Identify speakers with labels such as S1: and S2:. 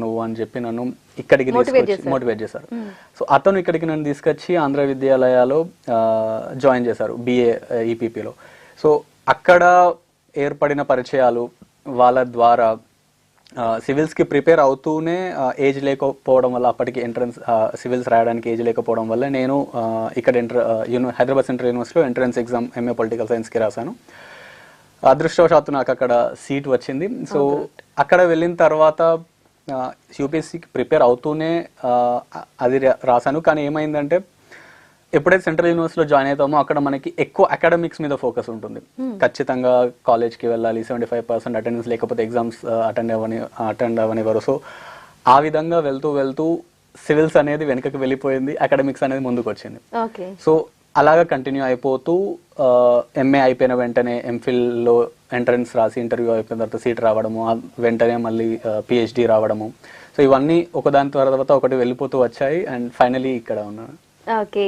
S1: నువ్వు అని చెప్పి నన్ను ఇక్కడికి మోటివేట్ చేశారు. సో అతను ఇక్కడికి నన్ను తీసుకొచ్చి ఆంధ్ర విద్యాలయాలో జాయిన్ చేశారు బిఏ ఈపీపీలో. సో అక్కడ ఏర్పడిన పరిచయాలు వాళ్ళ ద్వారా సివిల్స్కి ప్రిపేర్ అవుతూనే ఏజ్ లేకపోవడం వల్ల, అప్పటికి ఎంట్రన్స్ సివిల్స్ రాయడానికి ఏజ్ లేకపోవడం వల్ల నేను ఇక్కడ హైదరాబాద్ సెంట్రల్ యూనివర్సిటీలో ఎంట్రన్స్ ఎగ్జామ్ ఎంఏ పొలిటికల్ సైన్స్కి రాశాను. అదృష్టవశాత్తు నాకు అక్కడ సీట్ వచ్చింది. సో అక్కడ వెళ్ళిన తర్వాత యూపీఎస్సీకి ప్రిపేర్ అవుతూనే అది రాశాను. కానీ ఏమైందంటే ఎప్పుడైతే సెంట్రల్ యూనివర్సిటీలో జాయిన్ అవుతామో అక్కడ మనకి ఎక్కువ అకాడమిక్స్ మీద ఫోకస్ ఉంటుంది. ఖచ్చితంగా కాలేజ్కి వెళ్ళాలి, 75% అటెండెన్స్ లేకపోతే ఎగ్జామ్స్ అటెండ్ అవ్వనివ్వరు. సో ఆ విధంగా వెళ్తూ సివిల్స్ అనేది వెనుకకి వెళ్ళిపోయింది, అకాడమిక్స్ అనేది ముందుకు వచ్చింది. సో అలాగా కంటిన్యూ అయిపోతూ ఎంఏ అయిపోయిన వెంటనే ఎంఫిల్లో ఎంట్రన్స్ రాసి ఇంటర్వ్యూ అయిపోయిన తర్వాత సీట్ రావడము, వెంటనే మళ్ళీ పిహెచ్డి రావడము. సో ఇవన్నీ ఒకదాని తర్వాత ఒకటి వెళ్ళిపోతూ వచ్చాయి అండ్ ఫైనలీ ఇక్కడ ఉన్నాను.
S2: ఓకే.